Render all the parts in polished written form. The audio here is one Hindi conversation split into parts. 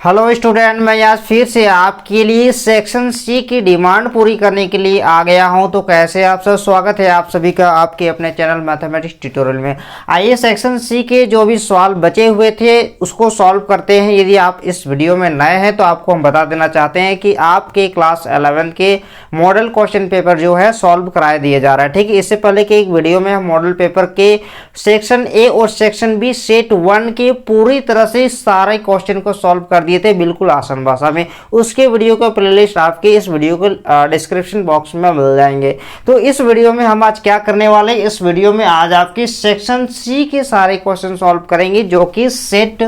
हेलो स्टूडेंट, मैं आज फिर से आपके लिए सेक्शन सी की डिमांड पूरी करने के लिए आ गया हूं। तो कैसे आप सब, स्वागत है आप सभी का आपके अपने चैनल मैथमेटिक्स ट्यूटोरियल में। आइए सेक्शन सी के जो भी सवाल बचे हुए थे उसको सॉल्व करते हैं। यदि आप इस वीडियो में नए हैं तो आपको हम बता देना चाहते हैं कि आपके क्लास 11 के मॉडल क्वेश्चन पेपर जो है सॉल्व कराए दिए जा रहा है। ठीक है, इससे पहले के एक वीडियो में हम मॉडल पेपर के सेक्शन ए और सेक्शन बी सेट 1 के पूरी तरह से सारे क्वेश्चन को सॉल्व कर दिए थे बिल्कुल आसान भाषा में। उसके वीडियो का प्लेलिस्ट आपके इस वीडियो को डिस्क्रिप्शन बॉक्स में मिल जाएंगे। तो इस वीडियो में हम आज क्या करने वाले हैं, इस वीडियो में आज आपके सेक्शन सी के सारे क्वेश्चन सॉल्व करेंगे जो कि सेट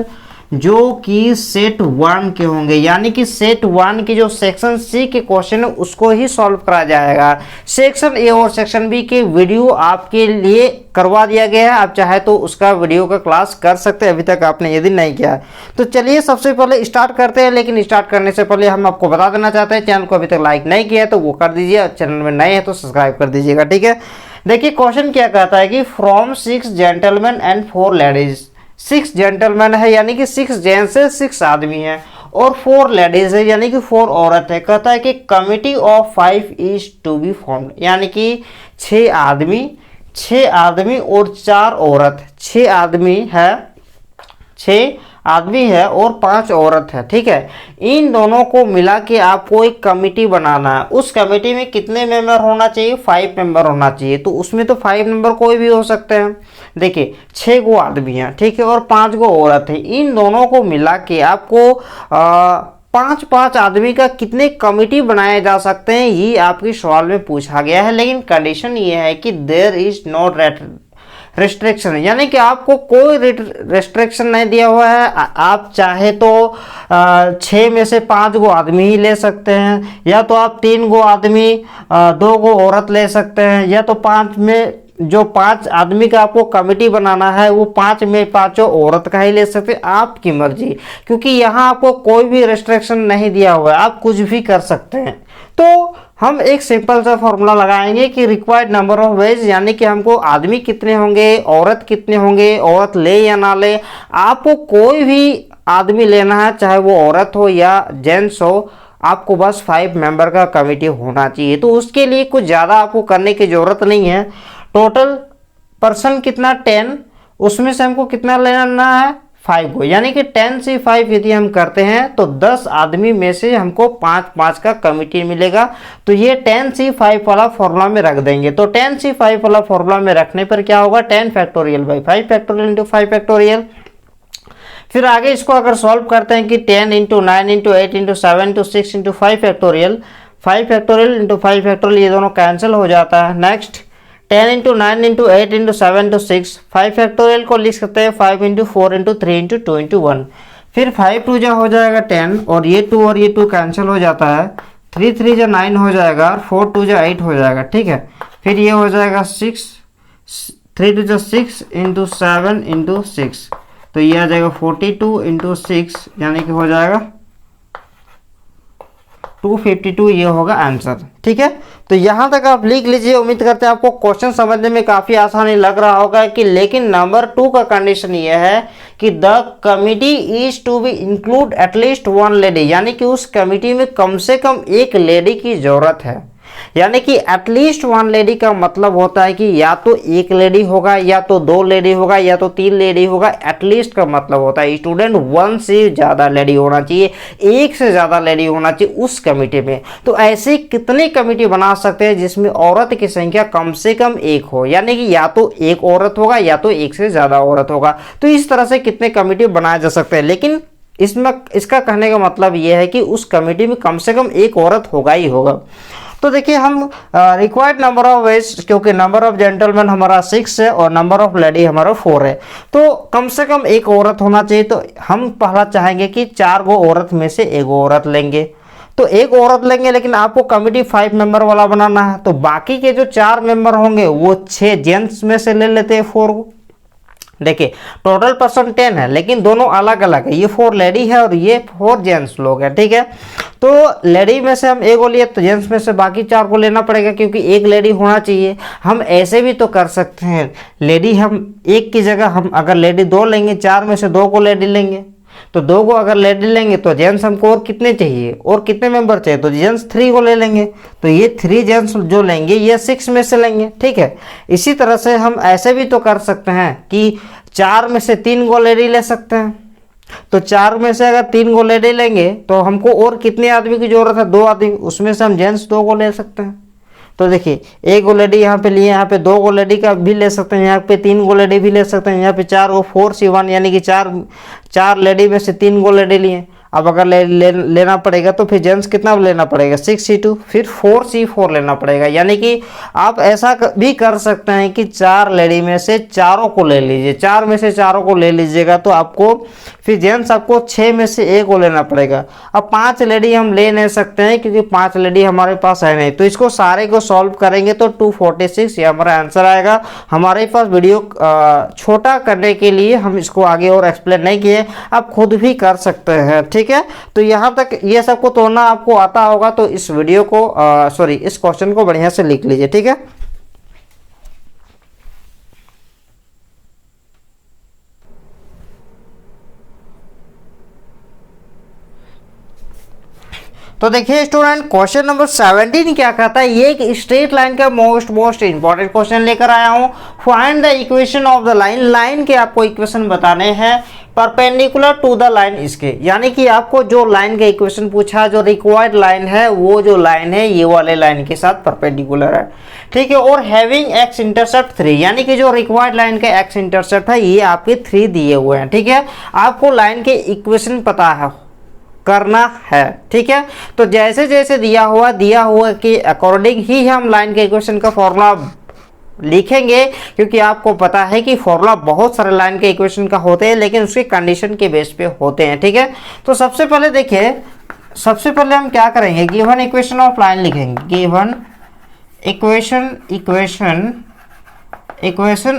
1 के होंगे। यानी कि सेट 1 के जो सेक्शन सी के क्वेश्चन है उसको ही सॉल्व करा जाएगा। सेक्शन ए और सेक्शन बी के वीडियो आपके लिए करवा दिया गया है, आप चाहे तो उसका वीडियो का क्लास कर सकते हैं अभी तक आपने यदि नहीं किया है। तो चलिए सबसे पहले स्टार्ट करते हैं। लेकिन स्टार्ट करने से पहले हम आपको बता देना चाहते हैं, चैनल को अभी तक लाइक नहीं किया है तो वो कर दीजिए, चैनल में नए हैं तो सब्सक्राइब कर दीजिएगा। ठीक है, देखिए क्वेश्चन क्या कहता है कि from 6 gentleman and 4 ladies. 6 gentleman है यानी कि 6 जेंट्स है, 6 आदमी है, और 4 लेडीज है यानी कि 4 औरत है। कहता है कि committee of 5 is to be formed, यानी कि 6 आदमी और 4 औरत। 6 आदमी है और 5 औरत है। ठीक है, इन दोनों को मिला के आपको एक कमिटी बनाना है। उस कमिटी में कितने मेंबर होना चाहिए? 5 मेंबर होना चाहिए। तो उसमें तो 5 मेंबर कोई भी हो सकते हैं। देखिए 6 गो आदमी है, ठीक है, और 5 गो औरत है। इन दोनों को मिला के आपको 5 आदमी का कितने कमिटी बनाए जा सकते हैं, ये आपके सवाल में पूछा गया है। लेकिन कंडीशन ये है कि देयर इज नो रेस्ट्रिक्शन, यानी कि आपको कोई रेस्ट्रिक्शन नहीं दिया हुआ है। आप चाहे तो 6 में से 5 गो आदमी ही ले सकते हैं, या तो आप 3 गो आदमी 2 गो औरत ले सकते हैं, या तो 5 में जो 5 आदमी का आपको कमिटी बनाना है वो 5 में 5 औरत का ही ले सकते हैं। आपकी मर्जी, क्योंकि यहाँ आपको कोई भी रेस्ट्रिक्शन नहीं दिया हुआ है, आप कुछ भी कर सकते हैं। तो हम एक सिंपल सा फॉर्मूला लगाएंगे कि रिक्वायर्ड नंबर ऑफ वेज, यानी कि हमको आदमी कितने होंगे, औरत कितने होंगे, औरत ले या ना ले। आपको कोई भी आदमी लेना है, चाहे वो औरत हो या जेंट्स हो, आपको बस 5 मेंबर का कमिटी होना चाहिए। तो उसके लिए कुछ ज़्यादा आपको करने की ज़रूरत नहीं है। टोटल पर्सन कितना 10, उसमें से हमको कितना लेना है 5 को, यानी कि 10 से 5 यदि हम करते हैं तो 10 आदमी में से हमको 5 का कमिटी मिलेगा। तो ये 10 से 5 वाला फॉर्मूला में रख देंगे। तो 10 से 5 वाला फॉर्मूला में रखने पर क्या होगा, 10 factorial by 5 factorial into 5 factorial. फिर आगे इसको अगर सॉल्व करते हैं कि 10 into 9 into 8 into 7 into 6 into 5 factorial, 5 factorial into 5 factorial, ये दोनों कैंसिल हो जाता है। Next 10 into 9 into 8 into 7 into 6, 5 factorial को लिख सकते हैं 5 इंटू 4 इंटू 3 इंटू 2 इंटू 1। फिर 5 2 जा हो जाएगा 10, और ये 2 और ये 2 कैंसिल हो जाता है। 3 3 जा 9 हो जाएगा, और 4 2 जा 8 हो जाएगा। ठीक है, फिर ये हो जाएगा 6, 3 2 जा 6 इंटू 7 इंटू 6, तो ये आ जाएगा 42 इंटू 6, यानी कि हो जाएगा 252, ये होगा आंसर। ठीक है, तो यहाँ तक आप लिख लीजिए। उम्मीद करते हैं आपको क्वेश्चन समझने में काफ़ी आसानी लग रहा होगा कि लेकिन नंबर 2 का कंडीशन ये है कि the committee is to be include at least 1 lady, यानी कि उस कमिटी में कम से कम एक लेडी की जरूरत है। यानी कि एटलीस्ट 1 लेडी का मतलब होता है कि या तो एक लेडी होगा, या तो 2 लेडी होगा, या तो 3 लेडी होगा। एटलीस्ट का मतलब होता है स्टूडेंट 1 से ज़्यादा लेडी होना चाहिए, 1 से ज़्यादा लेडी होना चाहिए उस कमिटी में। तो ऐसे कितने कमिटी बना सकते हैं जिसमें औरत की संख्या कम से कम 1 हो, यानी कि या तो 1 औरत होगा या तो 1 से ज़्यादा औरत होगा। तो इस तरह से कितने कमिटी बनाए जा सकते हैं, लेकिन इसमें इसका कहने का मतलब यह है कि उस कमिटी में कम से कम 1 औरत होगा ही होगा। तो देखिए हम रिक्वायर्ड नंबर ऑफ वेज, क्योंकि नंबर ऑफ जेंटलमैन हमारा 6 है और नंबर ऑफ लेडी हमारा 4 है, तो कम से कम 1 औरत होना चाहिए। तो हम पहला चाहेंगे कि 4 गो औरत में से 1 औरत लेंगे, तो 1 औरत लेंगे। लेकिन आपको कमिटी 5 मेंबर वाला बनाना है, तो बाकी के जो 4 मेंबर होंगे वो 6 जेंट्स में से ले लेते हैं 4 को। देखिए टोटल पर्सन 10 है, लेकिन दोनों अलग अलग है, ये 4 लेडी है और ये 4 जेंट्स लोग हैं। ठीक है, तो लेडी में से हम 1 को लिए, तो जेंट्स में से बाकी 4 को लेना पड़ेगा, क्योंकि 1 लेडी होना चाहिए। हम ऐसे भी तो कर सकते हैं, लेडी हम 1 की जगह हम अगर लेडी 2 लेंगे, 4 में से 2 को लेडी लेंगे, तो 2 को अगर लेडी लेंगे तो जेंट्स हमको और कितने चाहिए, और कितने मेंबर चाहिए, तो जेंट्स 3 को ले लेंगे। तो ये 3 जेंट्स जो लेंगे ये 6 में से लेंगे, ठीक है। इसी तरह से हम ऐसे भी तो कर सकते हैं कि 4 में से 3 को लेडी ले सकते हैं। तो 4 में से अगर 3 को लेडी लेंगे तो हमको और कितने आदमी की जरूरत है, 2 आदमी, उसमें से हम जेंट्स 2 को ले सकते हैं। तो देखिए 1 गोलेडी यहाँ पे लिए, यहाँ पे 2 गोलेडी का भी ले सकते हैं, यहाँ पे 3 गोलेडी भी ले सकते हैं, यहाँ पे 4 को 4C1 यानी कि 4 लेडी में से 3 गोलेडी लिए। अब अगर लेना पड़ेगा तो फिर जेंट्स कितना लेना पड़ेगा, 6C2, फिर 4C4 लेना पड़ेगा। यानी कि आप ऐसा भी कर सकते हैं कि 4 लेडी में से 4 को ले लीजिए, 4 में से 4 को ले लीजिएगा तो आपको फिर जेंट्स आपको 6 में से 1 को लेना पड़ेगा। अब 5 लेडी हम ले नहीं सकते हैं क्योंकि 5 लेडी हमारे पास है नहीं। तो इसको सारे को सॉल्व करेंगे तो 246 ये हमारा आंसर आएगा। हमारे पास वीडियो छोटा करने के लिए हम इसको आगे और एक्सप्लेन नहीं किए, आप खुद भी कर सकते हैं, ठीक है। तो यहाँ तक ये सबको तोड़ना आपको आता होगा तो इस वीडियो को इस क्वेश्चन को बढ़िया से लिख लीजिए, ठीक है। तो देखिए स्टूडेंट क्वेश्चन नंबर 17 क्या कहता है, ये एक स्ट्रेट लाइन का मोस्ट इंपॉर्टेंट क्वेश्चन लेकर आया हूँ। Find the equation of the line, line के आपको इक्वेशन बताने हैं परपेंडिकुलर टू द लाइन इसके, यानी कि आपको जो लाइन का इक्वेशन पूछा, जो रिक्वायर्ड लाइन है वो जो लाइन है ये वाले लाइन के साथ परपेंडिकुलर है, ठीक है। और हैविंग एक्स इंटरसेप्ट 3, यानी कि जो रिक्वायर्ड लाइन का एक्स इंटरसेप्ट है ये आपके 3 दिए हुए हैं, ठीक है। आपको लाइन के इक्वेशन पता है करना है, ठीक है। तो जैसे जैसे दिया हुआ के अकॉर्डिंग ही हम लाइन के इक्वेशन का फॉर्मूला लिखेंगे, क्योंकि आपको पता है कि फॉर्मूला बहुत सारे लाइन के इक्वेशन का होते हैं लेकिन उसके कंडीशन के बेस पे होते हैं, ठीक है। तो सबसे पहले देखिए, सबसे पहले हम क्या करेंगे, गिवन इक्वेशन ऑफ लाइन लिखेंगे। गिवन इक्वेशन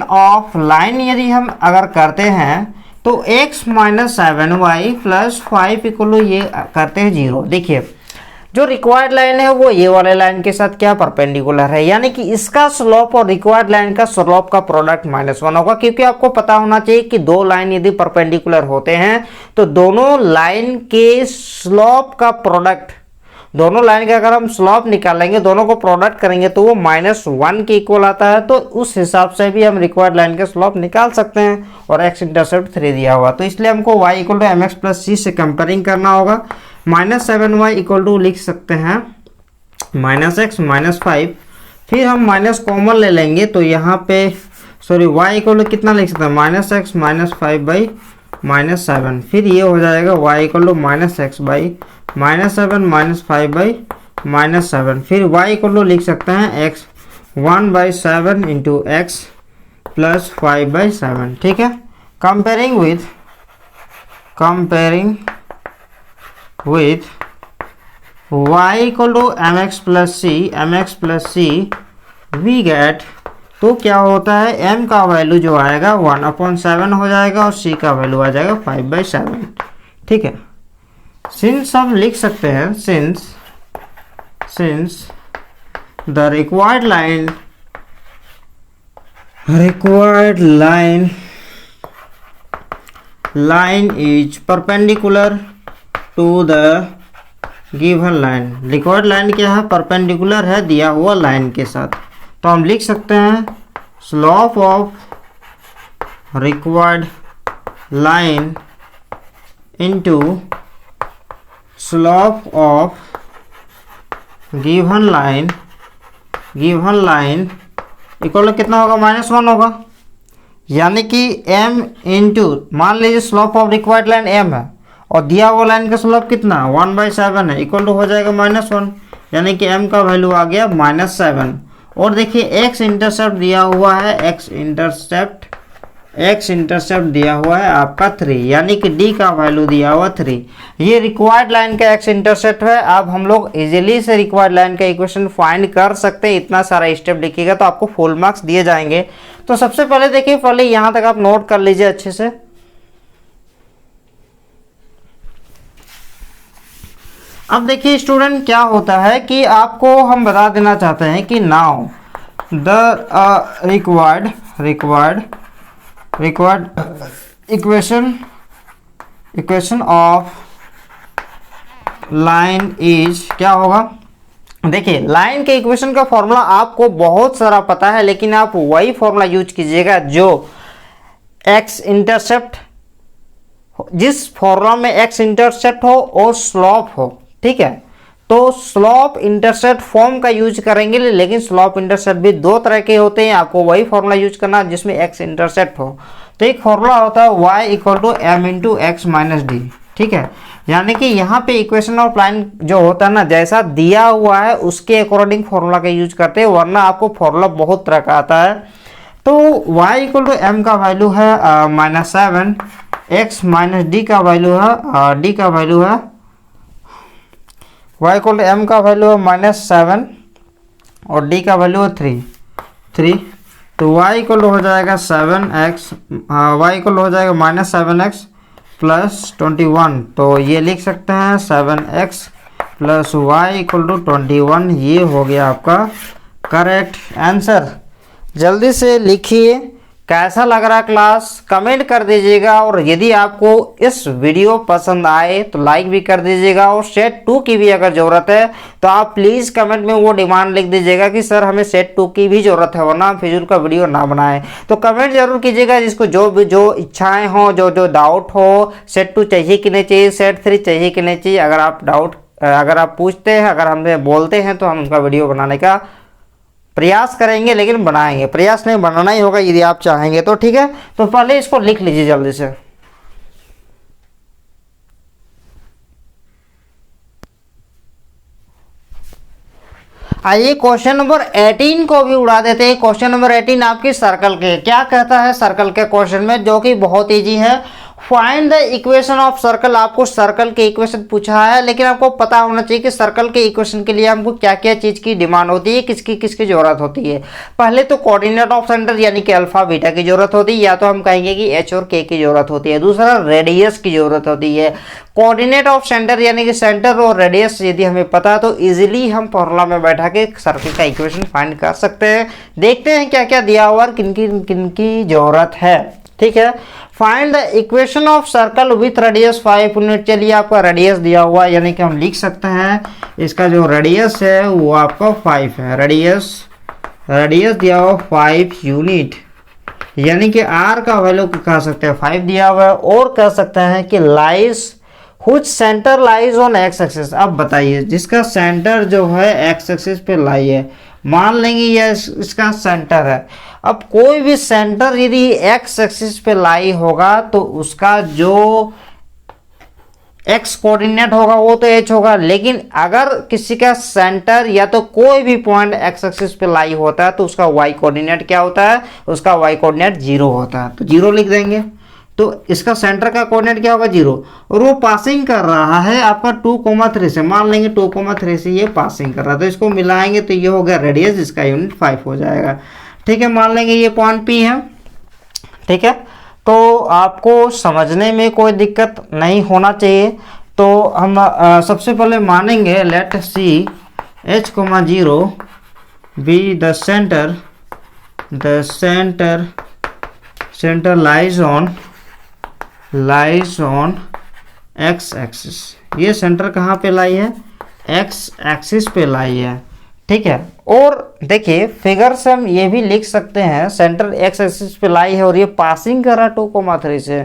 ऑफ लाइन यदि हम अगर करते हैं तो x minus 7y plus 5 equal ये करते हैं 0। देखिए जो रिक्वायर्ड लाइन है वो ये वाले लाइन के साथ क्या परपेंडिकुलर है, यानी कि इसका स्लोप और रिक्वायर्ड लाइन का स्लोप का प्रोडक्ट -1 होगा। क्योंकि आपको पता होना चाहिए कि 2 लाइन यदि परपेंडिकुलर होते हैं तो दोनों लाइन के स्लोप का प्रोडक्ट, दोनों लाइन का अगर हम स्लोप निकालेंगे, दोनों को प्रोडक्ट करेंगे तो वो -1 के इक्वल आता है। तो उस हिसाब से भी हम रिक्वायर्ड लाइन का स्लोप निकाल सकते हैं। और एक्स इंटरसेप्ट 3 दिया हुआ, तो इसलिए हमको y equal to mx plus c से कंपेयरिंग करना होगा। -7y इक्वल टू लिख सकते हैं -x माइनस 5, फिर हम माइनस कॉमन ले लेंगे तो यहाँ पे y इक्वल टू कितना लिख सकते हैं, -x माइनस 5 बाई -7, फिर ये हो जाएगा y equal to -x by -7 minus 5 by -7, फिर y इक्वल टू लिख सकते हैं x 1/7 इंटू x प्लस 5/7, ठीक है। Comparing with y equal to mx plus c we get, तो क्या होता है m का वैल्यू जो आएगा 1/7 हो जाएगा और c का वैल्यू आ जाएगा 5/7, ठीक है। सिंस हम लिख सकते हैं since the required line is perpendicular to the given line, required line क्या है, परपेंडिकुलर है दिया हुआ लाइन के साथ। तो हम लिख सकते हैं slope of required line into slope of given line equal कितना होगा, -1 होगा। यानी कि m इंटू, मान लीजिए slope of required line m है और दिया हुआ लाइन का स्लोप कितना 1/7 है, इक्वल टू हो जाएगा -1, यानी कि m का वैल्यू आ गया -7। और देखिए x इंटरसेप्ट दिया हुआ है, x इंटरसेप्ट दिया हुआ है आपका 3, यानी कि d का वैल्यू दिया हुआ 3। ये रिक्वायर्ड लाइन का x इंटरसेप्ट है। अब हम लोग इजीली से रिक्वायर्ड लाइन का इक्वेशन फाइंड कर सकते हैं। इतना सारा स्टेप लिखिएगा तो आपको फुल मार्क्स दिए जाएंगे। तो सबसे पहले देखिए, पहले यहाँ तक आप नोट कर लीजिए अच्छे से। अब देखिए स्टूडेंट क्या होता है कि आपको हम बता देना चाहते हैं कि now the required equation equation of line is क्या होगा। देखिए लाइन के इक्वेशन का फॉर्मूला आपको बहुत सारा पता है, लेकिन आप वही फॉर्मूला यूज कीजिएगा जो एक्स इंटरसेप्ट, जिस फॉर्मूला में एक्स इंटरसेप्ट हो और स्लोप हो, ठीक है। तो स्लोप इंटरसेप्ट फॉर्म का यूज करेंगे, लेकिन स्लोप इंटरसेप्ट भी दो तरह के होते हैं, आपको वही फॉर्मूला यूज करना जिसमें एक्स इंटरसेप्ट हो। तो एक फॉर्मूला होता है y equal to M into X minus D, ठीक है। यानी कि यहाँ पे इक्वेशन ऑफ लाइन जो होता है ना, जैसा दिया हुआ है उसके अकॉर्डिंग फॉर्मूला का यूज करते हैं, वरना आपको फॉर्मूला बहुत तरह का आता है। तो y इक्वल टू एम का वैल्यू है -7, x माइनस डी का वैल्यू है y इक्वल टू एम का वैल्यू है -7 और d का वैल्यू है 3। तो y इक्वल हो जाएगा 7x, y इक्वल हो जाएगा -7x प्लस 21। तो ये लिख सकते हैं 7x plus y equal to 21। ये हो गया आपका करेक्ट आंसर। जल्दी से लिखिए, कैसा लग रहा है क्लास, कमेंट कर दीजिएगा। और यदि आपको इस वीडियो पसंद आए तो लाइक भी कर दीजिएगा, और सेट 2 की भी अगर ज़रूरत है तो आप प्लीज़ कमेंट में वो डिमांड लिख दीजिएगा कि सर हमें सेट 2 की भी ज़रूरत है, वरना हम फिजूल का वीडियो ना बनाएं। तो कमेंट जरूर कीजिएगा, जिसको जो इच्छाएँ हों, जो डाउट हो, सेट 2 चाहिए कि नहीं चाहिए, सेट 3 चाहिए कि नहीं चाहिए, अगर आप पूछते हैं, अगर हमसे बोलते हैं तो हम उनका वीडियो बनाने का प्रयास करेंगे, लेकिन बनाएंगे। प्रयास नहीं, बनाना ही होगा यदि आप चाहेंगे तो, ठीक है। तो पहले इसको लिख लीजिए जल्दी से। आइए क्वेश्चन नंबर 18 को भी उड़ा देते हैं। क्वेश्चन नंबर 18 आपकी सर्कल के क्या कहता है, सर्कल के क्वेश्चन में, जो कि बहुत इजी है। Find the equation of circle. आपको सर्कल के इक्वेशन पूछा है, लेकिन आपको पता होना चाहिए कि सर्कल के इक्वेशन के लिए हमको क्या क्या चीज़ की डिमांड होती है, किसकी किसकी जरूरत होती है। पहले तो कोऑर्डिनेट ऑफ सेंटर यानी कि अल्फा बीटा की जरूरत होती है, या तो हम कहेंगे कि एच और के की जरूरत होती है। दूसरा रेडियस की जरूरत होती है। कोऑर्डिनेट ऑफ सेंटर यानी कि सेंटर और रेडियस यदि हमें पता है तो इजीली हम फॉर्मूला में बैठा के सर्कल का इक्वेशन फाइंड कर सकते हैं। देखते हैं क्या क्या दिया हुआ और किनकी जरूरत है, ठीक है। Find the equation of circle with radius 5 unit. चलिए आपका रेडियस दिया हुआ, यानी कि हम लिख सकते हैं इसका जो रेडियस है वो आपका 5 है। रेडियस दिया हुआ 5 यूनिट, यानी कि आर का वैल्यू कह सकते हैं 5 दिया हुआ है। और कह सकते हैं कि lies हुच centre lies on x axis. अब बताइए जिसका सेंटर जो है एक्स एक्सिस पे लाई है, मान लेंगे ये इसका सेंटर है। अब कोई भी सेंटर यदि एक्स एक्सिस पे लाई होगा तो उसका जो एक्स कोऑर्डिनेट होगा वो तो एच होगा, लेकिन अगर किसी का सेंटर या तो कोई भी पॉइंट एक्स एक्सिस पे लाई होता है तो उसका वाई कोऑर्डिनेट क्या होता है, उसका वाई कोऑर्डिनेट 0 होता है। तो 0 लिख देंगे। तो इसका सेंटर का कोऑर्डिनेट क्या होगा 0, और वो पासिंग कर रहा है आपका 2,3 से। मान लेंगे 2,3 से ये पासिंग कर रहा है, तो इसको मिलाएंगे तो ये हो गया रेडियस, जिसका यूनिट 5 हो जाएगा, ठीक है। मान लेंगे ये पॉइंट P है, ठीक है। तो आपको समझने में कोई दिक्कत नहीं होना चाहिए। तो हम सबसे पहले मानेंगे let see h,0 be the centre lies on x axis. ये सेंटर कहाँ पे लाई है, एक्स एक्सिस पे लाई है, ठीक है। और देखिए फिगर से हम ये भी लिख सकते हैं सेंटर एक्स एक्सिस पे लाई है और ये पासिंग कर रहा है 2,3 से,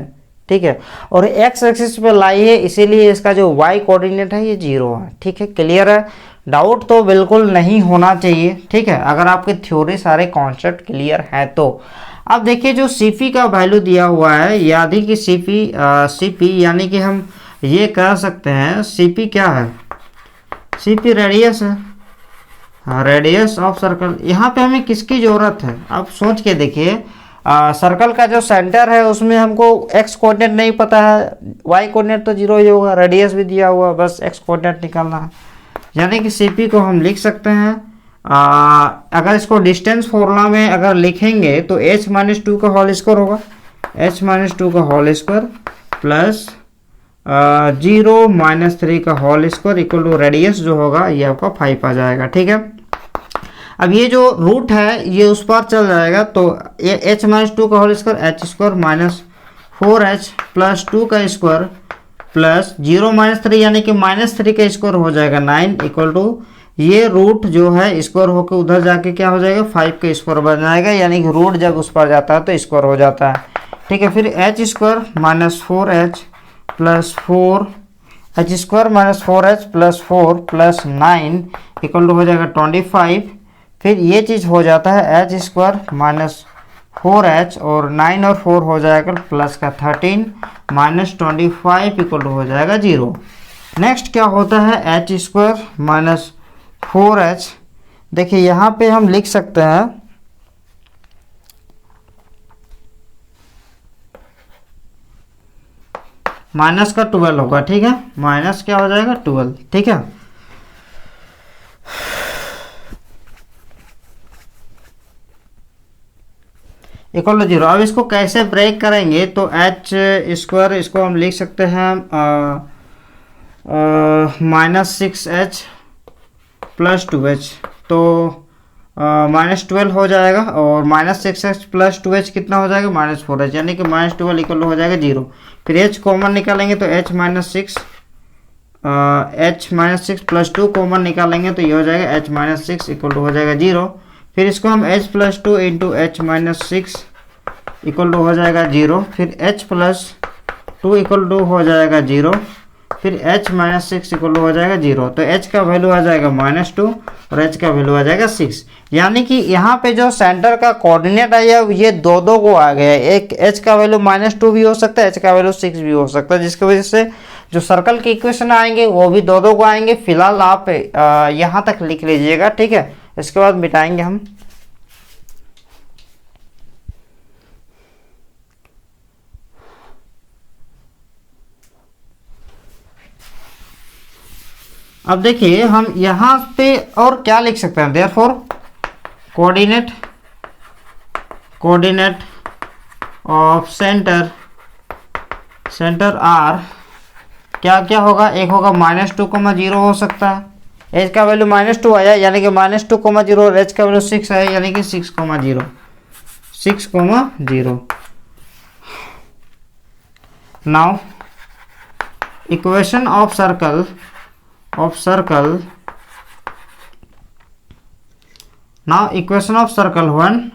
ठीक है। और एक्स एक्सिस पे लाई है, इसीलिए इसका जो वाई कोऑर्डिनेट है ये 0 है, ठीक है। क्लियर है, डाउट तो बिल्कुल नहीं होना चाहिए, ठीक है, अगर आपके थ्योरी सारे कॉन्सेप्ट क्लियर है तो। अब देखिए जो Cp का वैल्यू दिया हुआ है, यानी कि Cp यानी कि हम ये कह सकते हैं Cp क्या है, Cp रेडियस है, रेडियस ऑफ सर्कल। यहाँ पे हमें किसकी जरूरत है, आप सोच के देखिए। सर्कल का जो सेंटर है उसमें हमको एक्स कोऑर्डिनेट नहीं पता है, वाई कोऑर्डिनेट तो 0 ही होगा, रेडियस भी दिया हुआ, बस एक्स कोऑर्डिनेट निकालना है। यानी कि Cp को हम लिख सकते हैं, अगर इसको डिस्टेंस फॉर्मूला में अगर लिखेंगे तो h-2 का होल स्क्वायर होगा, h-2 का होल स्क्वायर प्लस 0-3 का whole square equal to radius जो होगा ये आपका 5 आ जाएगा, ठीक है। अब ये जो रूट है ये उस पर चल जाएगा, तो ये h-2 का होल स्क्वायर h² -4h + 2 का स्क्वायर प्लस 0 - 3 यानी कि -3 का स्क्वायर हो जाएगा 9 इक्वल टू ये रूट जो है स्क्वायर होकर उधर जाके क्या हो जाएगा 5 का स्क्वायर बन जाएगा, यानी कि रूट जब उस पर जाता है तो स्क्वायर हो जाता है। ठीक है, फिर H square -4h plus 4 H square -4h plus 4 plus 9 equal to हो जाएगा 25। फिर ये चीज़ हो जाता है एच स्क्वायर -4h और 9 और 4 हो जाएगा प्लस का 13 -25 इक्वल टू हो जाएगा 0। नेक्स्ट क्या होता है एच स्क्वायर -4h, देखिए यहाँ पे हम लिख सकते हैं माइनस का 12 होगा। ठीक है, माइनस क्या हो जाएगा 12। ठीक है, इक्वल टू 0। अब इसको कैसे ब्रेक करेंगे तो एच स्क्वायर इसको हम लिख सकते हैं -6h प्लस 2h, तो -12 हो जाएगा और -6h प्लस 2h कितना हो जाएगा -4h, यानी कि -12 इक्वल हो जाएगा 0। फिर h कॉमन निकालेंगे तो h -6 प्लस 2 कॉमन निकालेंगे तो ये हो जाएगा h -6 इक्वल टू हो जाएगा 0। फिर इसको हम h plus 2 into h -6 equal to हो जाएगा 0। फिर h प्लस 2 इक्वल टू हो जाएगा 0। फिर h -6 इक्वल टू हो जाएगा 0। तो h का वैल्यू आ जाएगा -2 और h का वैल्यू आ जाएगा 6, यानी कि यहाँ पे जो सेंटर का कोऑर्डिनेट आया ये दो दो को आ गया। एक h का वैल्यू -2 भी हो सकता है, h का वैल्यू 6 भी हो सकता है, जिसकी वजह से जो सर्कल के इक्वेशन आएंगे वो भी दो दो को आएंगे। फिलहाल आप यहाँ तक लिख लीजिएगा। ठीक है, इसके बाद मिटाएंगे हम। अब देखिए हम यहाँ पे और क्या लिख सकते हैं, therefore coordinate of centre are क्या क्या होगा, एक होगा -2, 0 हो सकता है, एच का वैल्यू -2 आया यानी कि -2, 0 और एच का वैल्यू 6 आया यानी कि 6, 0। Now equation of circle now equation of circle 1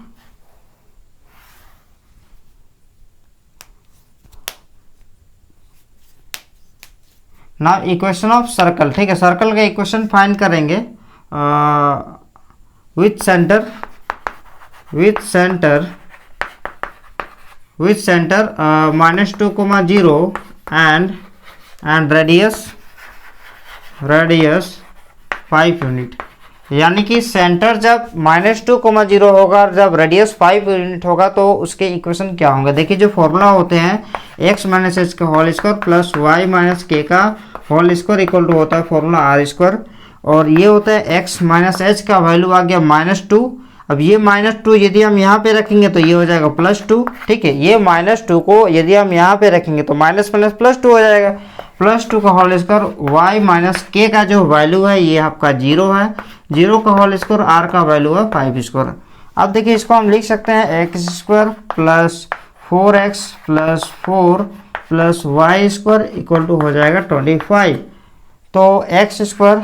now equation of circle। ठीक है, सर्कल का इक्वेशन फाइंड करेंगे with centre -2, 0 and radius 5 unit, यानी कि सेंटर जब -2, 0 होगा और जब रेडियस 5 यूनिट होगा तो उसके इक्वेशन क्या होंगे। देखिए जो फॉर्मूला होते हैं x - h का whole square plus y - k का होल स्क्वायर इक्वल टू होता है फॉर्मूला r स्क्वायर, और ये होता है x - h का वैल्यू आ गया -2। अब ये -2 यदि हम यहाँ पे रखेंगे तो ये हो जाएगा +2। ठीक है, ये -2 को यदि हम यहाँ पे रखेंगे तो +2 हो जाएगा, +2 का होल स्क्वायर y - k का जो वैल्यू है ये आपका 0 है, 0 का होल स्क्वायर r का वैल्यू है 5 स्क्वायर। अब देखिए इसको हम लिख सकते हैं x square plus 4x plus 4 plus Y square equal to हो जाएगा 25। तो x square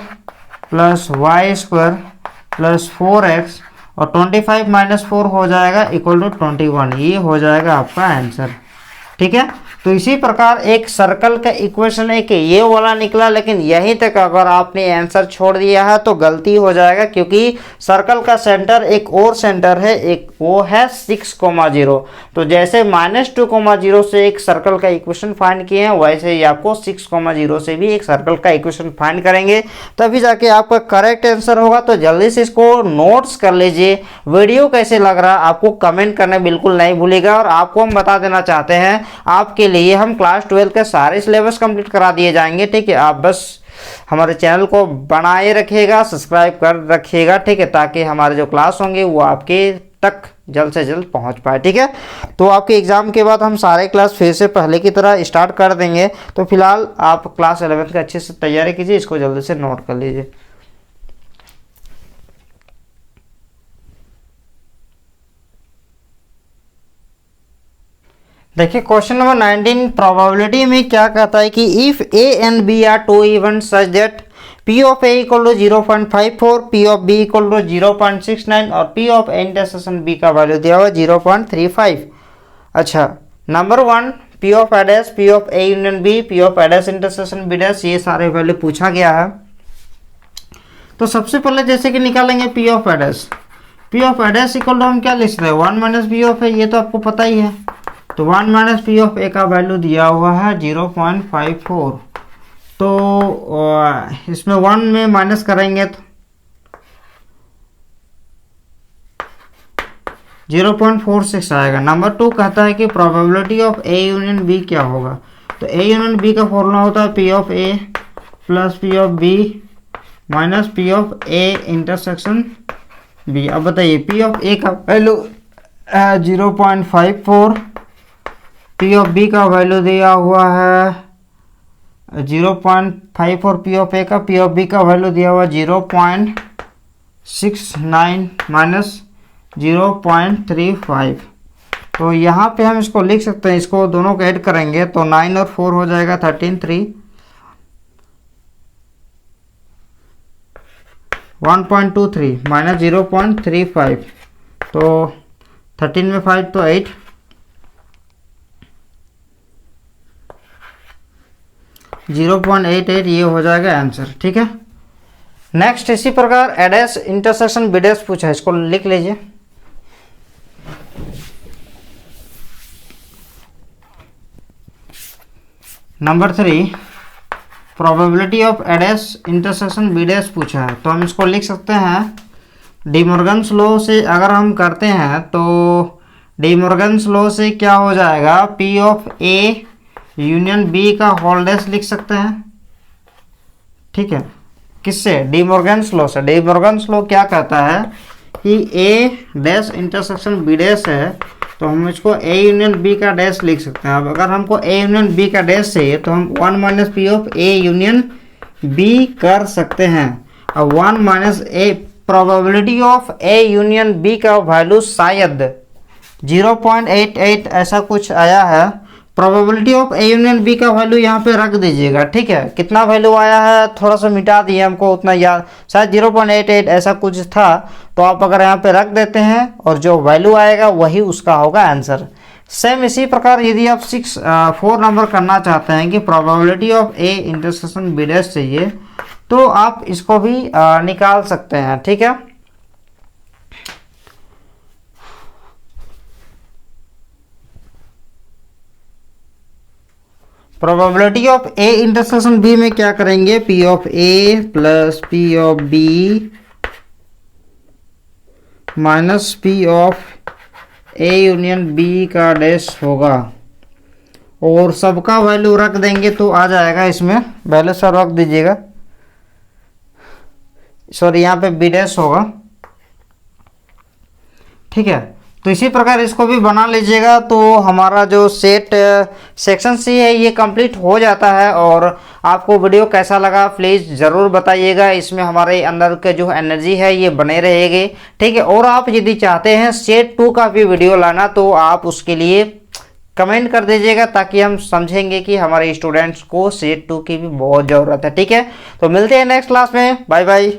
plus Y square plus 4x और 25 - 4 हो जाएगा इक्वल टू 21। ये हो जाएगा आपका आंसर। ठीक है, तो इसी प्रकार एक सर्कल का इक्वेशन है कि ये वाला निकला, लेकिन यहीं तक अगर आपने आंसर छोड़ दिया है तो गलती हो जाएगा, क्योंकि सर्कल का सेंटर एक और सेंटर है, एक वो है 6, 0। तो जैसे -2, 0 से एक सर्कल का इक्वेशन फाइंड किए हैं, वैसे ही आपको 6, 0 से भी एक सर्कल का इक्वेशन फाइंड करेंगे, तभी जाके आपका करेक्ट आंसर होगा। तो जल्दी से इसको नोट्स कर लीजिए। वीडियो कैसे लग रहा है आपको कमेंट करना बिल्कुल नहीं भूलिएगा। और आपको हम बता देना चाहते हैं आपके लिए हम क्लास 12 के सारे सिलेबस कंप्लीट करा दिए जाएंगे। ठीक है, आप बस हमारे चैनल को बनाए रखिएगा, सब्सक्राइब कर रखिएगा। ठीक है, ताकि हमारे जो क्लास होंगे वो आपके तक जल्द से जल्द पहुंच पाए। ठीक है, तो आपके एग्जाम के बाद हम सारे क्लास फिर से पहले की तरह स्टार्ट कर देंगे। तो फिलहाल आप क्लास 11 की अच्छे से तैयारी कीजिए, इसको जल्दी से नोट कर लीजिए। देखिए क्वेश्चन नंबर 19 प्रोबेबिलिटी में क्या कहता है कि if A and B are two event such that P of A equal to 0.54, P of B equal to 0.69 और P of A intersection B का वैल्यू दिया हुआ 0.35। अच्छा, number 1 P of A dash, P of A union B, P of A dash intersection B dash, ये सारे वैल्यू पूछा गया है। तो सबसे पहले जैसे कि निकालेंगे P of A dash, P of A dash equal to हम क्या लिख सकते हैं 1 माइनस पी ऑफ ए, ये तो आपको पता ही है। तो 1 माइनस पी ऑफ ए का वैल्यू दिया हुआ है 0.54। तो इसमें 1 में माइनस करेंगे तो 0.46 आएगा। नंबर 2 कहता है कि probability of A union B क्या होगा। तो ए यूनियन बी का फॉर्मूला होता है P of A plus P of B minus P of A intersection B. अब बताइए पी ऑफ ए का वैल्यू 0.54, पी ऑफ बी का वैल्यू दिया हुआ है 0.54 पी ऑफ ए का, पी ऑफ बी का वैल्यू दिया हुआ 0.69 माइनस 0.35। तो यहाँ पे हम इसको लिख सकते हैं, इसको दोनों को ऐड करेंगे तो 9 और 4 हो जाएगा 13, 3 1.23 माइनस 0.35। तो 13 में 5 तो 8, 0.88 ये हो जाएगा आंसर। ठीक है, नेक्स्ट इसी प्रकार A dash intersection B dash पूछा है, इसको लिख लीजिए। Number 3 probability of A dash intersection B dash पूछा है, तो हम इसको लिख सकते हैं डी मॉर्गन्स लॉ से। अगर हम करते हैं तो डी मॉर्गन्स लॉ से क्या हो जाएगा, P of A union B का होल डैश लिख सकते हैं। ठीक है, किससे, डी मॉर्गन्स लॉ से। डी मॉर्गन्स लॉ क्या कहता है कि A dash intersection B dash है, तो हम इसको ए यूनियन बी का डैश लिख सकते हैं। अब अगर हमको ए यूनियन बी का डैश चाहिए तो हम 1 minus P of A union B कर सकते हैं। अब 1 minus A, probability of A union B का वैल्यू शायद 0.88 ऐसा कुछ आया है। Probability of A union B का वैल्यू यहाँ पे रख दीजिएगा। ठीक है, कितना वैल्यू आया है थोड़ा सा मिटा दिए, हमको उतना याद, शायद 0.88 ऐसा कुछ था। तो आप अगर यहाँ पे रख देते हैं और जो वैल्यू आएगा वही उसका होगा आंसर। सेम इसी प्रकार यदि आप 4 नंबर करना चाहते हैं कि probability of A intersection B dash चाहिए, तो आप इसको भी निकाल सकते हैं। ठीक है, probability of A intersection B में क्या करेंगे, P of A plus P of B minus P of A union B का डैश होगा और सबका वैल्यू रख देंगे तो आ जाएगा। इसमें वैल्यू सर रख दीजिएगा, सॉरी यहाँ पे बी डैश होगा। ठीक है, तो इसी प्रकार इसको भी बना लीजिएगा। तो हमारा जो सेट सेक्शन सी है ये कंप्लीट हो जाता है। और आपको वीडियो कैसा लगा प्लीज़ ज़रूर बताइएगा। इसमें हमारे अंदर के जो एनर्जी है ये बने रहेगी। ठीक है, और आप यदि चाहते हैं सेट 2 का भी वीडियो लाना तो आप उसके लिए कमेंट कर दीजिएगा, ताकि हम समझेंगे कि हमारे स्टूडेंट्स को सेट 2 की भी बहुत ज़रूरत है। ठीक है, तो मिलते हैं नेक्स्ट क्लास में, बाय बाय।